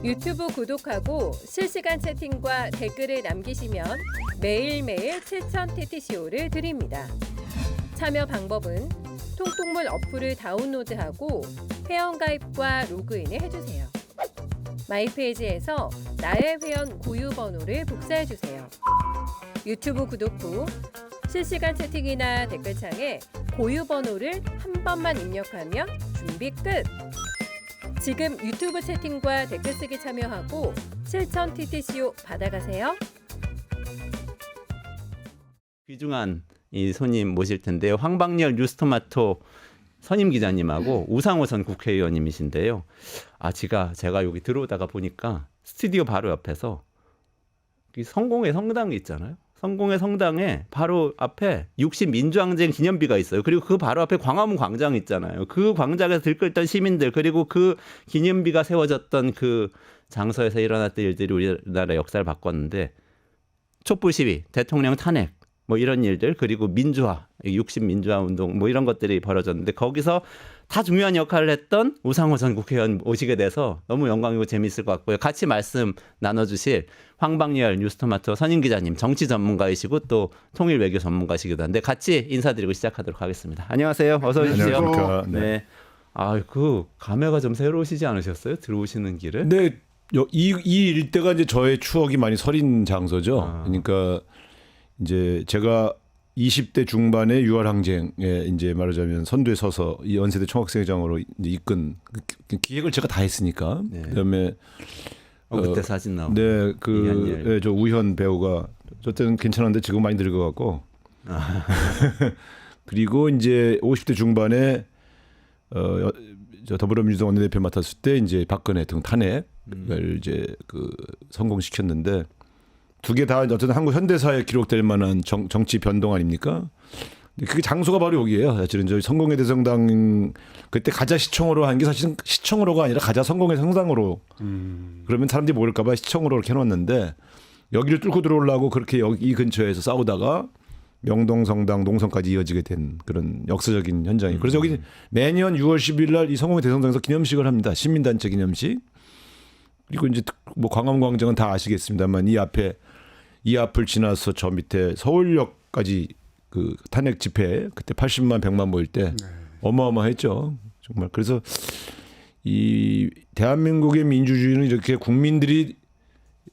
유튜브 구독하고 실시간 채팅과 댓글을 남기시면 매일매일 7,000TTCO를 드립니다. 참여 방법은 통통물 어플을 다운로드하고 회원가입과 로그인을 해주세요. 마이페이지에서 나의 회원 고유 번호를 복사해주세요. 유튜브 구독 후 실시간 채팅이나 댓글창에 고유 번호를 한 번만 입력하면 준비 끝! 지금 유튜브 채팅과 댓글 쓰기 참여하고 7,000TTCO 받아가세요. 귀중한 이 손님 모실 텐데요. 황방열 뉴스토마토 선임 기자님하고 우상호 전 국회의원님이신데요. 제가 여기 들어오다가 보니까 스튜디오 바로 옆에서 이 성공의 성당이 있잖아요. 성공의 성당에 바로 앞에 60 민주항쟁 기념비가 있어요. 그리고 그 바로 앞에 광화문 광장 있잖아요. 그 광장에서 들끓던 시민들, 그리고 그 기념비가 세워졌던 그 장소에서 일어났던 일들이 우리나라 역사를 바꿨는데, 촛불 시위, 대통령 탄핵, 뭐 이런 일들, 그리고 민주화, 60 민주화 운동, 뭐 이런 것들이 벌어졌는데, 거기서 다 중요한 역할을 했던 우상호 전 국회의원 오시게 돼서 너무 영광이고 재미있을 것 같고요. 같이 말씀 나눠주실 황방열 뉴스토마토 선임 기자님, 정치 전문가이시고 또 통일 외교 전문가시기도 한데 같이 인사드리고 시작하도록 하겠습니다. 안녕하세요. 어서 오십시오. 안녕하십니까. 네. 그 감회가 좀 새로우시지 않으셨어요? 들어오시는 길에? 네, 이 일대가 이제 저의 추억이 많이 서린 장소죠. 그러니까 이제 제가 20대 중반에 6월 항쟁에 이제 말하자면 선두에 서서 이 연세대 총학생회장으로 이제 이끈 기획을 제가 다 했으니까. 네. 그다음에 그때 사진 나오고. 네, 이한열. 네, 저 우현 배우가 저 때는 괜찮았는데 지금 많이 늙어갖고. 그리고 이제 50대 중반에 저 더불어민주당 원내대표 맡았을 때 이제 박근혜 등 탄핵을 이제 성공시켰는데. 두 개 다 어쨌든 한국 현대사에 기록될 만한 정치 변동 아닙니까? 그게 장소가 바로 여기예요. 사실은 저희 성공회 대성당 그때 가자 시청으로 한 게 사실은 시청으로가 아니라 가자 성공회 성당으로. 그러면 사람들이 모를까봐 시청으로 이렇게 해놨는데 여기를 뚫고 들어오려고 그렇게 이 근처에서 싸우다가 명동 성당 농성까지 이어지게 된 그런 역사적인 현장이에요. 그래서 여기 매년 6월 10일 날 이 성공회 대성당에서 기념식을 합니다. 시민단체 기념식. 그리고 이제 뭐 광화문 광장은 다 아시겠습니다만 이 앞을 지나서 저 밑에 서울역까지 그 탄핵 집회 그때 80만 100만 모일 때 어마어마했죠. 정말. 그래서 이 대한민국의 민주주의는 이렇게 국민들이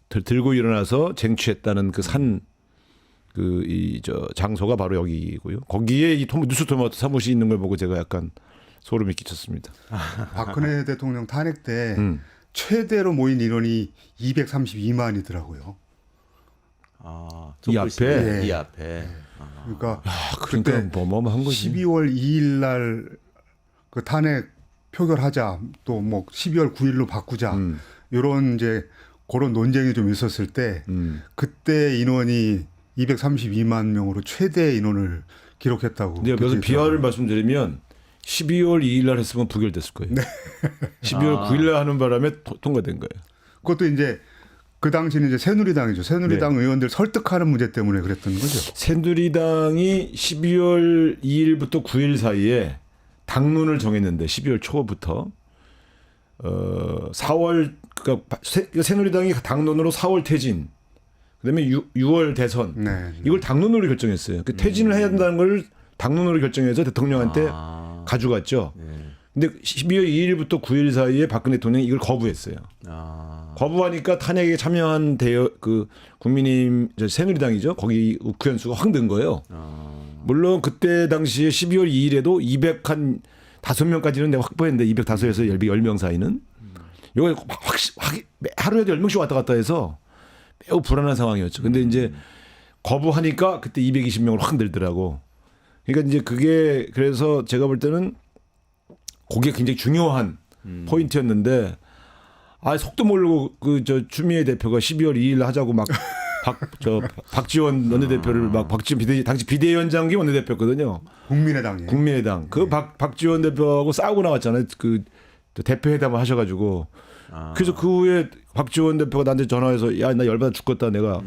들고 일어나서 쟁취했다는 장소가 바로 여기고요. 거기에 이 뉴스토마토 사무실이 있는 걸 보고 제가 약간 소름이 끼쳤습니다. 박근혜 대통령 탄핵 때 최대로 모인 인원이 232만이더라고요. 이 앞에? 네. 이 앞에. 그러니까 그때 어마어마한 거지. 12월 2일 날 그 탄핵 표결하자, 또 뭐 12월 9일로 바꾸자, 이런 이제 그런 논쟁이 좀 있었을 때 그때 인원이 232만 명으로 최대 인원을 기록했다고. 네, 그래서 비하를 말씀드리면 12월 2일 날 했으면 부결됐을 거예요. 네. 12월 9일 날 하는 바람에 통과된 거예요. 그것도 이제 그 당시는 이제 새누리당이죠. 새누리당 네. 의원들 설득하는 문제 때문에 그랬던 거죠. 새누리당이 12월 2일부터 9일 사이에 당론을 정했는데 12월 초부터 4월 그러니까 새누리당이 당론으로 4월 퇴진, 그다음에 6월 대선 네. 이걸 당론으로 결정했어요. 그 퇴진을 해야 된다는 걸 당론으로 결정해서 대통령한테 가져갔죠. 근데 12월 2일부터 9일 사이에 박근혜 대통령이 이걸 거부했어요. 거부하니까 탄핵에 참여한 국민의힘 새누리당이죠. 거기 국회의원 수가 확 는 거예요. 물론 그때 당시에 12월 2일에도 205명까지는 내가 확보했는데 205에서 10명 사이는 이거 하루에도 10명씩 왔다 갔다 해서 매우 불안한 상황이었죠. 근데 이제 거부하니까 그때 220명으로 확 늘더라고. 그러니까 이제 그게 그래서 제가 볼 때는 그게 굉장히 중요한 포인트였는데 속도 모르고 추미애 대표가 12월 2일 하자고 막 박지원 원내대표를 막 박지원 당시 비대위원장이 원내대표였거든요. 국민의당이에요. 국민의당. 박지원 대표하고 싸우고 나왔잖아요. 대표 회담을 하셔가지고. 그래서 그 후에 박지원 대표가 나한테 전화해서 야, 나 열받아 죽겠다. 내가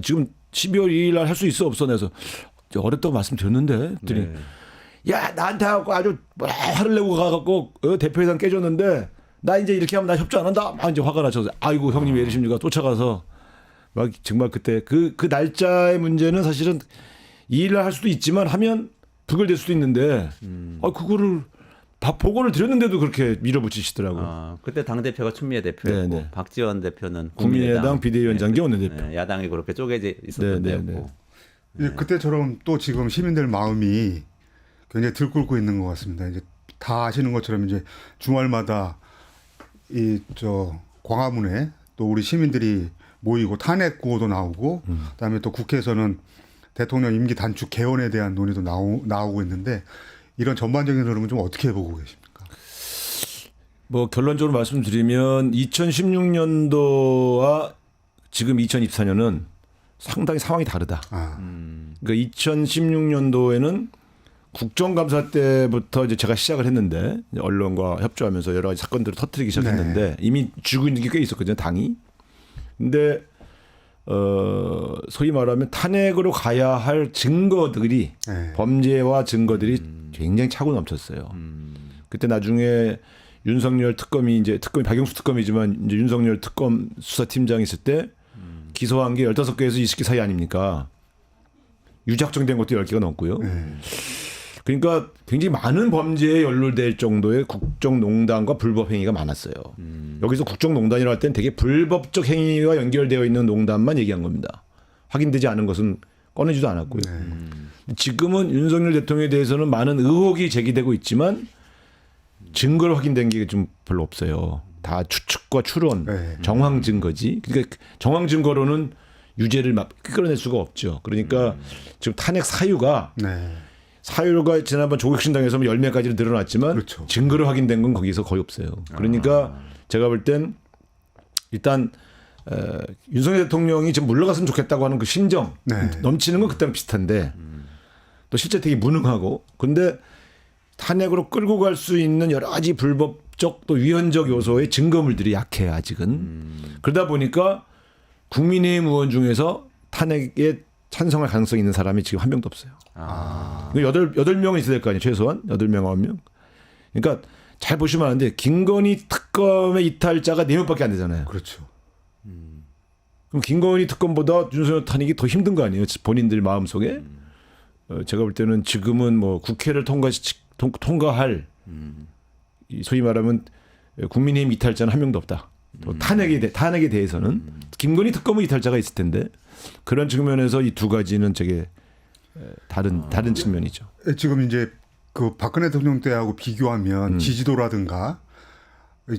지금 12월 2일 날 할 수 있어 없어? 그래서 어렵다고 말씀드렸는데. 그랬더니 야, 나한테 하고 아주 화를 내고 가갖고 대표 회담 깨졌는데 나 이제 이렇게 하면 나 협조 안 한다. 막 이제 화가 나셔서 아이고 형님 왜 이러십니까? 쫓아가서 막 정말 그때 그 날짜의 문제는 사실은 2일 날 할 수도 있지만 하면 부결될 수도 있는데 그거를 보고를 드렸는데도 그렇게 밀어붙이시더라고요. 그때 당 대표가 추미애 대표였고 네네. 박지원 대표는 국민의당 비대위원장계 원내대표. 네, 야당이 그렇게 쪼개져 있었던 네네네. 때였고. 이제 그때처럼 또 지금 시민들 마음이 굉장히 들끓고 있는 것 같습니다. 이제 다 아시는 것처럼 이제 주말마다 광화문에 또 우리 시민들이 모이고 탄핵 구호도 나오고 그다음에 또 국회에서는 대통령 임기 단축 개헌에 대한 논의도 나오고 있는데 이런 전반적인 흐름은 좀 어떻게 보고 계십니까? 뭐 결론적으로 말씀드리면 2016년도와 지금 2024년은 상당히 상황이 다르다. 그러니까 2016년도에는 국정감사 때부터 이제 제가 시작을 했는데 언론과 협조하면서 여러 가지 사건들을 터뜨리기 시작했는데 이미 쥐고 있는 게 꽤 있었거든요, 당이. 근데 소위 말하면 탄핵으로 가야 할 증거들이 범죄와 증거들이 굉장히 차고 넘쳤어요. 그때 나중에 윤석열 특검이 박영수 특검이지만 이제 윤석열 특검 수사팀장이 있을 때 기소한 게 15개에서 20개 사이 아닙니까? 유작정된 것도 10개가 넘고요. 그러니까 굉장히 많은 범죄에 연루될 정도의 국정농단과 불법 행위가 많았어요. 여기서 국정농단이라고 할 때는 되게 불법적 행위와 연결되어 있는 농단만 얘기한 겁니다. 확인되지 않은 것은 꺼내지도 않았고요. 지금은 윤석열 대통령에 대해서는 많은 의혹이 제기되고 있지만 증거로 확인된 게 좀 별로 없어요. 다 추측과 추론, 정황 증거지. 그러니까 정황 증거로는 유죄를 끌어낼 수가 없죠. 그러니까 지금 탄핵 사유가 지난번 조국신당에서 10명까지는 늘어났지만 그렇죠. 증거로 확인된 건 거기서 거의 없어요. 그러니까 제가 볼 땐 일단 윤석열 대통령이 지금 물러갔으면 좋겠다고 하는 그 심정 넘치는 건 그때랑 비슷한데 또 실제 되게 무능하고 근데 탄핵으로 끌고 갈 수 있는 여러 가지 불법적 또 위헌적 요소의 증거물들이 약해요 아직은. 그러다 보니까 국민의힘 의원 중에서 탄핵에 찬성할 가능성이 있는 사람이 지금 한 명도 없어요. 8명은 있어야 될 거 아니에요. 최소한 8명, 9명. 그러니까 잘 보시면 아는데 김건희 특검의 이탈자가 4명밖에 안 되잖아요. 그렇죠. 그럼 김건희 특검보다 윤석열 탄핵이 더 힘든 거 아니에요? 본인들 마음속에. 제가 볼 때는 지금은 뭐 국회를 통과할 소위 말하면 국민의힘 이탈자는 한 명도 없다. 또 탄핵에 대해서는 김건희 특검의 이탈자가 있을 텐데 그런 측면에서 이 두 가지는 되게 다른 측면이죠. 지금 이제 그 박근혜 대통령 때하고 비교하면 지지도라든가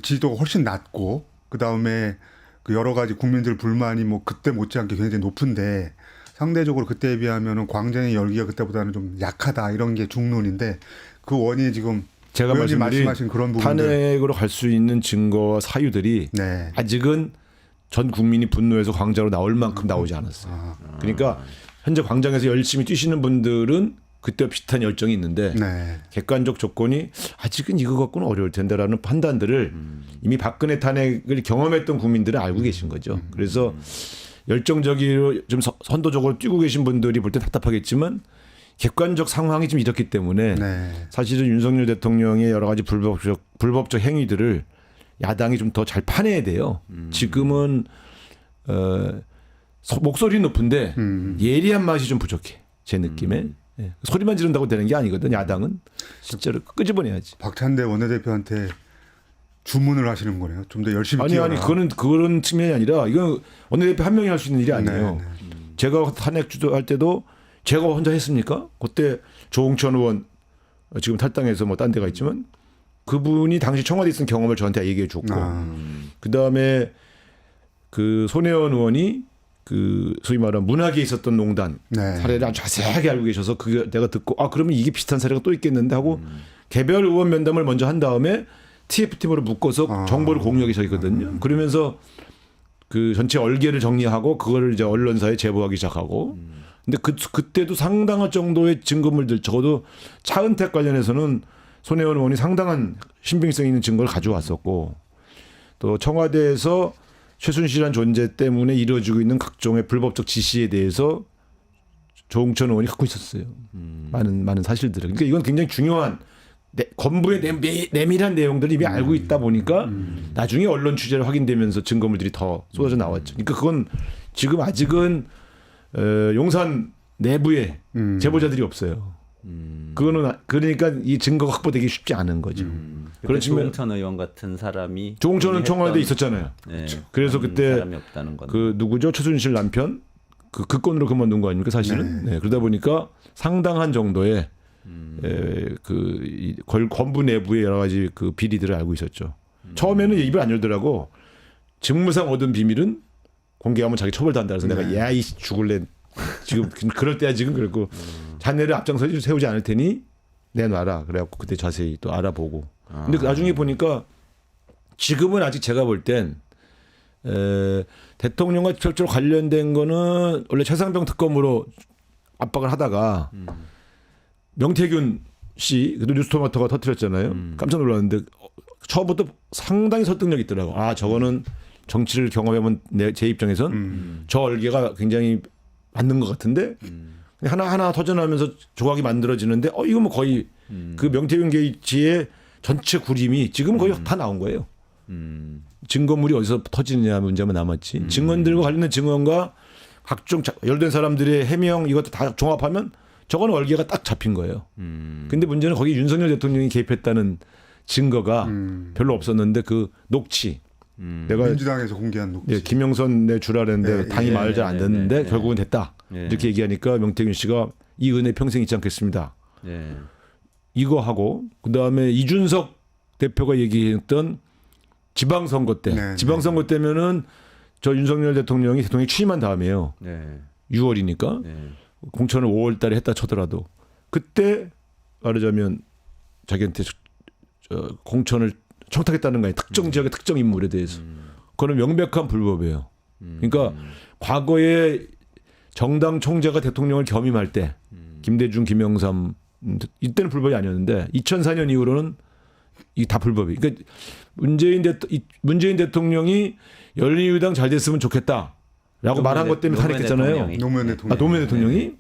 지지도가 훨씬 낮고 그 다음에 그 여러 가지 국민들 불만이 뭐 그때 못지않게 굉장히 높은데 상대적으로 그때에 비하면은 광장의 열기가 그때보다는 좀 약하다 이런 게 중론인데 그 원인이 지금 제가 말씀하신 그런 부분들 탄핵으로 갈 수 있는 증거와 사유들이 아직은 전 국민이 분노해서 광장으로 나올 만큼 나오지 않았어요. 그러니까 현재 광장에서 열심히 뛰시는 분들은 그때와 비슷한 열정이 있는데 객관적 조건이 아직은 이거 갖고는 어려울 텐데라는 판단들을 이미 박근혜 탄핵을 경험했던 국민들은 알고 계신 거죠. 그래서 열정적으로 좀 선도적으로 뛰고 계신 분들이 볼 때 답답하겠지만 객관적 상황이 좀 이렇기 때문에 사실은 윤석열 대통령의 여러 가지 불법적 행위들을 야당이 좀 더 잘 파내야 돼요. 지금은 목소리 높은데 예리한 맛이 좀 부족해. 제 느낌에. 소리만 지른다고 되는 게 아니거든. 야당은 실제로 끄집어내야지. 박찬대 원내대표한테 주문을 하시는 거네요. 좀 더 열심히 뛰어라. 그런 측면이 아니라 이건 원내대표 한 명이 할 수 있는 일이 아니에요. 제가 탄핵 주도할 때도 제가 혼자 했습니까? 그때 조홍천 의원 지금 탈당해서 뭐 딴 데가 있지만 그분이 당시 청와대에 있던 경험을 저한테 얘기해 줬고 그다음에 그 손혜원 의원이 그 소위 말하는 문학에 있었던 농단 사례를 아주 자세하게 알고 계셔서 그게 내가 듣고 그러면 이게 비슷한 사례가 또 있겠는데 하고 개별 의원 면담을 먼저 한 다음에 TF팀으로 묶어서 정보를 공유하기 시작했거든요. 그러면서 그 전체 얼개를 정리하고 그거를 이제 언론사에 제보하기 시작하고 근데 그때도 상당한 정도의 증거물들 적어도 차은택 관련해서는 손혜원 의원이 상당한 신빙성 있는 증거를 가져왔었고 또 청와대에서 최순실이라는 존재 때문에 이루어지고 있는 각종의 불법적 지시에 대해서 조홍천 의원이 갖고 있었어요. 많은 사실들을. 그러니까 이건 굉장히 중요한 건부의 내밀한 내용들을 이미 알고 있다 보니까 나중에 언론 취재를 확인되면서 증거물들이 더 쏟아져 나왔죠. 그러니까 그건 지금 아직은 용산 내부에 제보자들이 없어요. 그거는 그러니까 이 증거가 확보되기 쉽지 않은 거죠. 그런 조홍천 의원 같은 사람이 조홍천은 청와대에 있었잖아요. 네, 그래서 그때 사람이 없다는 건. 그 누구죠? 최순실 남편 그 건으로 그만둔 거 아닙니까 사실은. 네, 그러다 보니까 상당한 정도의 이 건부 내부의 여러 가지 그 비리들을 알고 있었죠. 처음에는 입을 안 열더라고. 직무상 얻은 비밀은 공개하면 자기 처벌도 한다. 그래서 내가 야이 죽을래. 지금 그럴 때야 지금 그랬고 자네를 앞장서 세우지 않을 테니 내놔라. 그래갖고 그때 자세히 또 알아보고. 근데 나중에 보니까 지금은 아직 제가 볼 땐 대통령과 직접적으로 관련된 거는 원래 최상병 특검으로 압박을 하다가 명태균 씨, 그도 뉴스토마토가 터뜨렸잖아요. 깜짝 놀랐는데 처음부터 상당히 설득력 있더라고. 아 저거는 정치를 경험해본 제 입장에선 저 얼개가 굉장히 맞는 것 같은데 하나하나 터져나오면서 조각이 만들어지는데 이거 뭐 거의 그 명태균 게이츠의 전체 구림이 지금 거의 다 나온 거예요. 증거물이 어디서 터지느냐 문제만 남았지. 증언들과 관련된 증언과 각종 열된 사람들의 해명 이것도 다 종합하면 저거는 얼개가 딱 잡힌 거예요. 근데 문제는 거기 윤석열 대통령이 개입했다는 증거가 별로 없었는데 그 녹취. 내가 민주당에서 공개한 녹취. 네, 김영선 내 주라랬는데 당이 말을 잘 안 듣는데 결국은 됐다. 이렇게 얘기하니까 명태균 씨가 이 은혜 평생 잊지 않겠습니다. 이거 하고 그다음에 이준석 대표가 얘기했던 지방선거 때. 지방선거 때면은 저 윤석열 대통령이 취임한 다음에요. 6월이니까. 공천을 5월 달에 했다 쳐더라도 그때 말하자면 자기한테 공천을 청탁했다는 거예요. 특정 지역의 특정 인물에 대해서. 그거는 명백한 불법이에요. 그러니까 과거에 정당 총재가 대통령을 겸임할 때 김대중, 김영삼 이때는 불법이 아니었는데 2004년 이후로는 이게 다 불법이. 그러니까 문재인 대통령이 열린우리당 잘 됐으면 좋겠다라고 말한 것 때문에 탄핵했잖아요. 노무현 대통령이.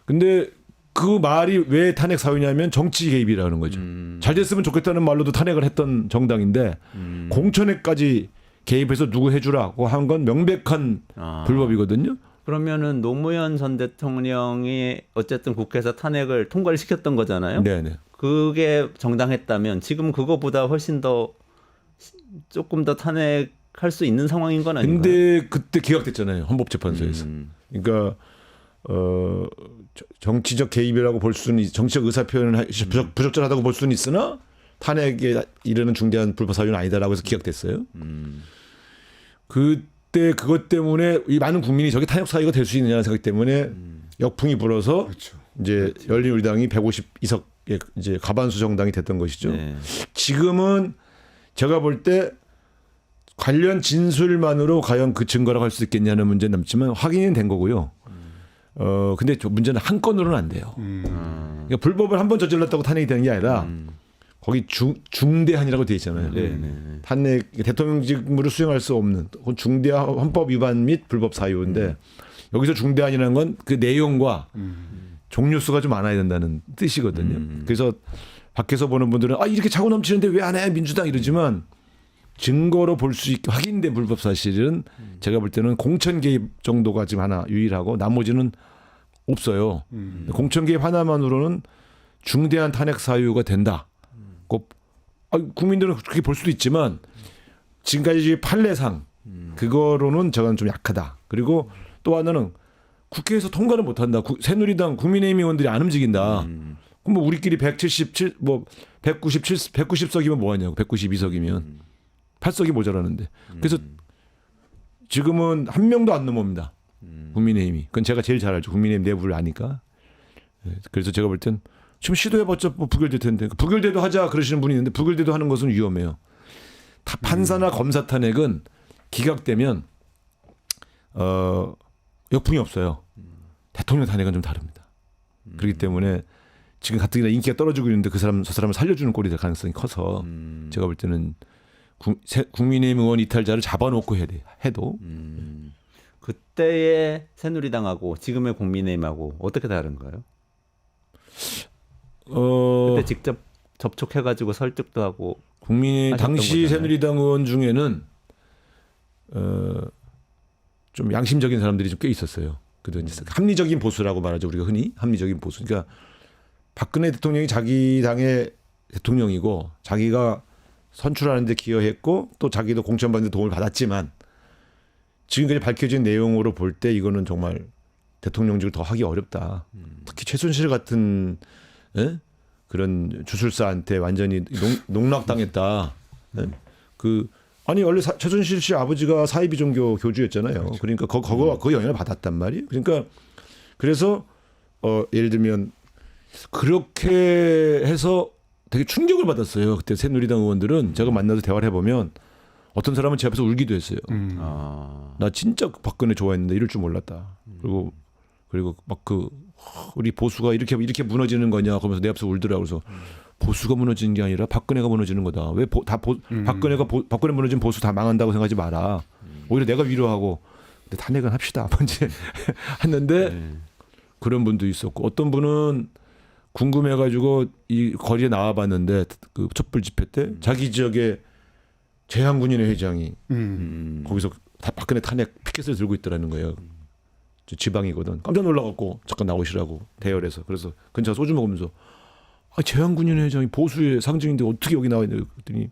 근데 그 말이 왜 탄핵 사유냐면 정치 개입이라는 거죠. 잘 됐으면 좋겠다는 말로도 탄핵을 했던 정당인데 공천에까지 개입해서 누구 해주라고 한 건 명백한 불법이거든요. 그러면은 노무현 전 대통령이 어쨌든 국회에서 탄핵을 통과를 시켰던 거잖아요. 네네. 그게 정당했다면 지금 그거보다 훨씬 더 조금 더 탄핵할 수 있는 상황인 건 아닌가요? 근데 그때 기각됐잖아요. 헌법재판소에서. 그러니까 정치적 개입이라고 볼 수는 정치적 의사 표현을 부적절하다고 볼 수는 있으나 탄핵에 이르는 중대한 불법 사유는 아니다라고 해서 기각됐어요. 그때 그것 때문에 이 많은 국민이 저게 탄핵 사유가 될 수 있느냐는 생각 때문에 역풍이 불어서 이제 열린우리당이 152석의 이제 가반수 정당이 됐던 것이죠. 지금은 제가 볼 때 관련 진술만으로 과연 그 증거라고 할 수 있겠냐는 문제는 남지만 확인은 된 거고요. 근데 문제는 한 건으로는 안 돼요. 그러니까 불법을 한 번 저질렀다고 탄핵이 되는 게 아니라 거기 중대한이라고 되어 있잖아요. 탄핵 대통령 직무를 수행할 수 없는 중대한 헌법 위반 및 불법 사유인데 여기서 중대한이라는 건 그 내용과 종류 수가 좀 많아야 된다는 뜻이거든요. 그래서 밖에서 보는 분들은 이렇게 차고 넘치는데 왜 안 해 민주당 이러지만 증거로 볼 수 있게 확인된 불법 사실은 제가 볼 때는 공천 개입 정도가 지금 하나 유일하고 나머지는 없어요. 공천 개입 하나만으로는 중대한 탄핵 사유가 된다. 국민들은 그렇게 볼 수도 있지만 지금까지 판례상 그거로는 저건 좀 약하다. 그리고 또 하나는 국회에서 통과를 못한다. 새누리당 국민의힘 의원들이 안 움직인다. 그럼 뭐 우리끼리 190석이면 뭐하냐고. 192석이면 8석이 모자라는데. 그래서 지금은 한 명도 안 넘어옵니다. 국민의힘이. 그건 제가 제일 잘 알죠. 국민의힘 내부를 아니까. 그래서 제가 볼 땐 지금 시도해봤자 뭐 부결될 텐데. 부결돼도 하자 그러시는 분이 있는데 부결돼도 하는 것은 위험해요. 판사나 검사 탄핵은 기각되면 역풍이 없어요. 대통령 탄핵은 좀 다릅니다. 그렇기 때문에 지금 가뜩이나 인기가 떨어지고 있는데 저 사람을 살려주는 꼴이 될 가능성이 커서 제가 볼 때는 국민의힘 의원 이탈자를 잡아놓고 해야 돼. 해도 그때의 새누리당하고 지금의 국민의힘하고 어떻게 다른가요? 그때 직접 접촉해가지고 설득도 하고 국민의 하셨던 당시 거잖아요. 새누리당 의원 중에는 좀 양심적인 사람들이 좀 꽤 있었어요. 그래도 이제 합리적인 보수라고 말하죠. 우리가 흔히 합리적인 보수. 그러니까 박근혜 대통령이 자기 당의 대통령이고 자기가 선출하는 데 기여했고 또 자기도 공천받는 데 도움을 받았지만 지금까지 밝혀진 내용으로 볼 때 이거는 정말 대통령직을 더 하기 어렵다. 특히 최순실 같은 그런 주술사한테 완전히 농락당했다. 아니 원래 최순실 씨 아버지가 사이비 종교 교주였잖아요. 그렇죠. 그러니까 그 영향을 받았단 말이에요. 그러니까 그래서 예를 들면 그렇게 해서 되게 충격을 받았어요. 그때 새누리당 의원들은 제가 만나서 대화를 해보면 어떤 사람은 제 앞에서 울기도 했어요. 나 진짜 박근혜 좋아했는데 이럴 줄 몰랐다. 그리고 막 우리 보수가 이렇게 무너지는 거냐 그러면서 내 앞에서 울더라고. 그래서 보수가 무너지는 게 아니라 박근혜가 무너지는 거다. 왜 박근혜 무너진 보수 다 망한다고 생각하지 마라. 오히려 내가 위로하고 근데 탄핵은 합시다. 먼저 했는데 그런 분도 있었고 어떤 분은 궁금해가지고 이 거리에 나와봤는데 그 촛불 집회 때 자기 지역에 재향군인회 회장이 거기서 박근혜 탄핵 피켓을 들고 있더라는 거예요. 지방이거든. 깜짝 놀라갖고 잠깐 나오시라고 대열에서. 그래서 근처 소주 먹으면서 재향군인회 회장이 보수의 상징인데 어떻게 여기 나와 있냐 그랬더니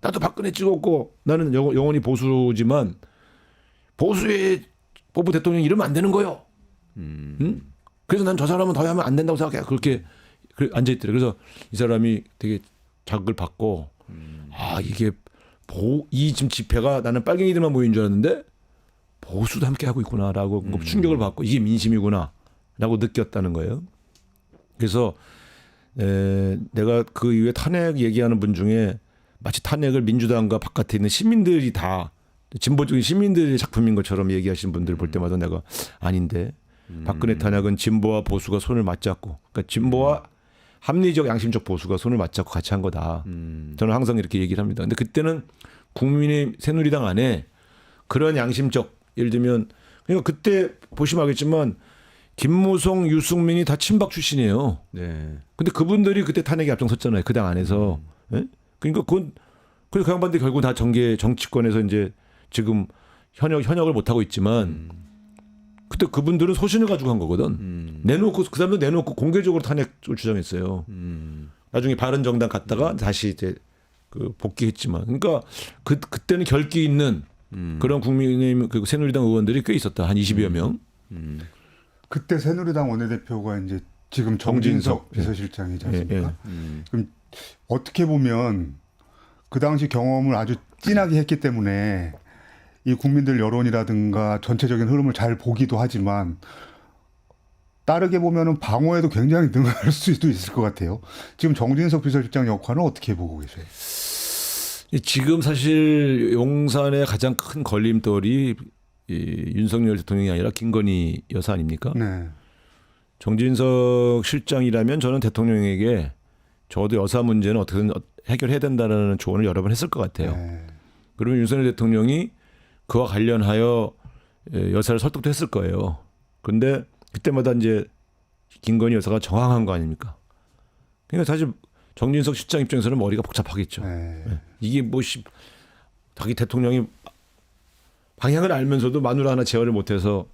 나도 박근혜 찍었고 나는 영원히 보수지만 보수의 뽑은 대통령이 이러면 안 되는 거요. 응? 그래서 난 저 사람은 더 하면 안 된다고 생각해. 그렇게 앉아있더래. 그래서 이 사람이 되게 자극을 받고 이게 이 지금 집회가 나는 빨갱이들만 모인 줄 알았는데 보수도 함께 하고 있구나라고 충격을 받고 이게 민심이구나라고 느꼈다는 거예요. 그래서 내가 그 이후에 탄핵 얘기하는 분 중에 마치 탄핵을 민주당과 바깥에 있는 시민들이 다 진보적인 시민들의 작품인 것처럼 얘기하시는 분들 볼 때마다 내가 아닌데 박근혜 탄핵은 진보와 보수가 손을 맞잡고 그러니까 진보와 합리적 양심적 보수가 손을 맞잡고 같이 한 거다. 저는 항상 이렇게 얘기를 합니다. 근데 그때는 국민의 새누리당 안에 그런 양심적 예를 들면 그러니까 그때 보시면 알겠지만 김무성, 유승민이 다 친박 출신이에요. 네. 근데 그분들이 그때 탄핵에 앞장섰잖아요. 그 당 안에서. 예? 그러니까 그래서 그 양반들이 결국 다 정치권에서 이제 지금 현역을 못 하고 있지만 그때 그분들은 소신을 가지고 한 거거든. 내놓고 그 사람도 내놓고 공개적으로 탄핵을 주장했어요. 나중에 바른정당 갔다가 다시 이제 복귀했지만, 그러니까 그때는 결기 있는 그런 국민의힘 그 새누리당 의원들이 꽤 있었다. 한 20여 명. 그때 새누리당 원내대표가 이제 지금 정진석 비서실장이지 않습니까? 그럼 어떻게 보면 그 당시 경험을 아주 진하게 했기 때문에 이 국민들 여론이라든가 전체적인 흐름을 잘 보기도 하지만 따르게 보면은 방어에도 굉장히 능할 수도 있을 것 같아요. 지금 정진석 비서실장 역할은 어떻게 보고 계세요? 지금 사실 용산의 가장 큰 걸림돌이 윤석열 대통령이 아니라 김건희 여사 아닙니까? 네. 정진석 실장이라면 저는 대통령에게 저도 여사 문제는 어떻게든 해결해야 된다는 조언을 여러 번 했을 것 같아요. 네. 그러면 윤석열 대통령이 그와 관련하여 여사를 설득도 했을 거예요. 그런데 그때마다 이제 김건희 여사가 정황한 거 아닙니까? 그러니까 사실 정진석 실장 입장에서는 머리가 복잡하겠죠. 네. 이게 자기 대통령이 방향을 알면서도 마누라 하나 제어를 못해서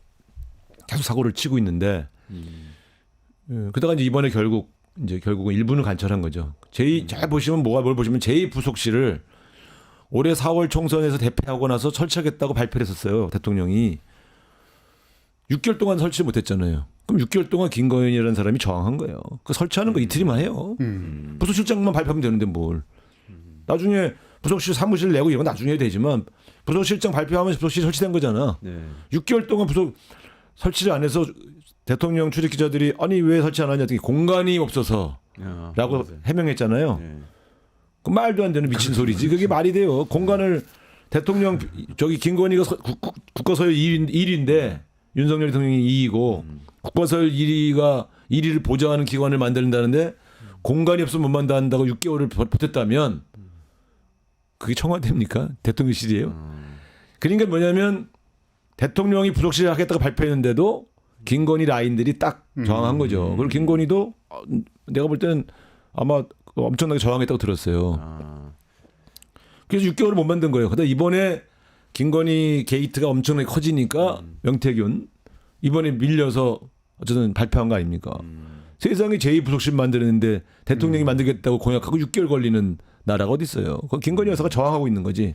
계속 사고를 치고 있는데 그러다가 이제 이번에 결국은 일부는 관철한 거죠. 잘 보시면 뭘 보시면 제2부속실을 올해 4월 총선에서 대패하고 나서 설치하겠다고 발표를 했었어요. 대통령이. 6개월 동안 설치 못했잖아요. 그럼 6개월 동안 김건희라는 사람이 저항한 거예요. 그 설치하는 거 이틀이만 해요. 부속실장만 발표하면 되는데 뭘. 나중에 부속실 사무실 내고 이런 건 나중에 해야 되지만 부속실장 발표하면 부속실 설치된 거잖아. 네. 6개월 동안 부속 설치를 안 해서 대통령 출입 기자들이 아니 왜 설치 안 하냐 했더니 공간이 없어서 라고 해명했잖아요. 네. 그 말도 안 되는 미친 소리지. 그게 말이 돼요. 공간을 대통령 김건희가 국가서열 1위인데 윤석열 대통령이 2위고 국가서열 1위를 보장하는 기관을 만든다는데 공간이 없으면 못 만든다고 6개월을 버텼다면 그게 청와대입니까? 대통령실이에요. 그러니까 뭐냐면 대통령이 부속실을 하겠다고 발표했는데도 김건희 라인들이 딱 저항한 거죠. 그리고 김건희도 내가 볼 때는 아마 엄청나게 저항했다고 들었어요. 아, 그래서 6개월을 못 만든 거예요. 근데 이번에 김건희 게이트가 엄청나게 커지니까 명태균 이번에 밀려서 어쨌든 발표한 거 아닙니까? 세상에 제2부속실 만드는데 대통령이 만들겠다고 공약하고 6개월 걸리는 나라가 어디 있어요? 그건 김건희 여사가 저항하고 있는 거지.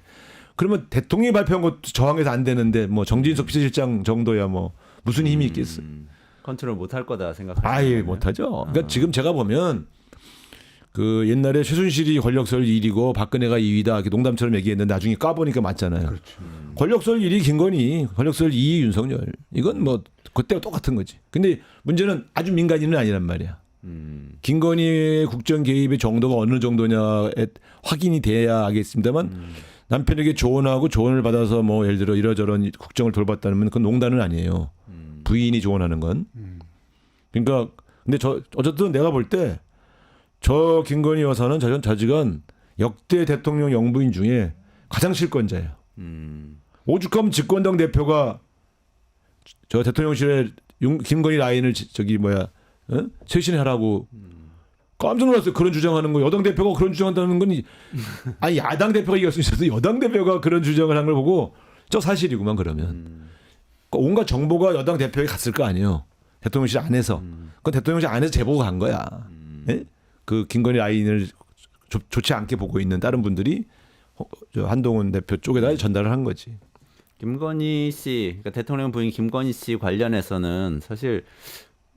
그러면 대통령이 발표한 것도 저항해서 안 되는데 뭐 정진석 비서실장 정도야 뭐 무슨 힘이 있겠어요? 컨트롤 못할 거다 생각하시는 아예 거예요? 못하죠. 그러니까 지금 제가 보면 그 옛날에 최순실이 권력설 1위고 박근혜가 2위다 이렇게 농담처럼 얘기했는데 나중에 까보니까 맞잖아요. 그렇죠. 권력설 1위 김건희, 권력설 2위 윤석열. 이건 뭐 그때와 똑같은 거지. 근데 문제는 아주 민간인은 아니란 말이야. 김건희의 국정 개입의 정도가 어느 정도냐에 확인이 돼야 하겠습니다만 남편에게 조언하고 조언을 받아서 뭐 예를 들어 이러저런 국정을 돌봤다면 그건 농단은 아니에요. 부인이 조언하는 건. 그러니까 근데 어쨌든 내가 볼 때 저 김건희 여사는 자지간 역대 대통령 영부인 중에 가장 실권자예요. 오죽하면 집권당 대표가 저 대통령실에 김건희 라인을 쇄신하라고 깜짝 놀랐어요. 그런 주장하는 거. 여당 대표가 그런 주장한다는 건 아니 야당 대표가 이길 수 있어도 여당 대표가 그런 주장을 한 걸 보고 저 사실이구만 그러면. 그러니까 온갖 정보가 여당 대표에 갔을 거 아니에요. 대통령실 안에서. 그건 대통령실 안에서 제보가 간 거야. 예? 그 김건희 라인을 좋지 않게 보고 있는 다른 분들이 저 한동훈 대표 쪽에다 전달을 한 거지. 김건희 씨, 그러니까 대통령 부인 김건희 씨 관련해서는 사실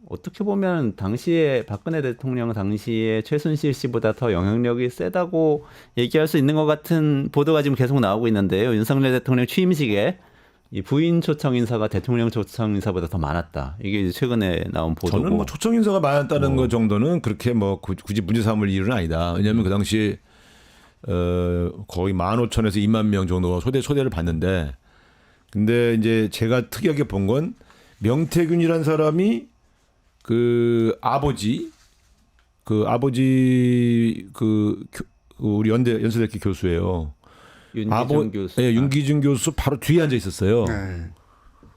어떻게 보면 당시에 박근혜 대통령 당시에 최순실 씨보다 더 영향력이 세다고 얘기할 수 있는 것 같은 보도가 지금 계속 나오고 있는데요. 윤석열 대통령 취임식에 이 부인 초청 인사가 대통령 초청 인사보다 더 많았다. 이게 이제 최근에 나온 보도고. 저는 뭐 초청 인사가 많았다는 것 정도는 그렇게 뭐 굳이 문제 삼을 일은 아니다. 왜냐하면 그 당시 거의 15,000에서 2만 명 정도가 초대를 받는데, 근데 이제 제가 특이하게 본 건 명태균이라는 사람이 그 아버지 우리 연세대학교 교수예요. 윤기준 교수. 네, 윤기준 교수 바로 뒤에 앉아 있었어요. 네.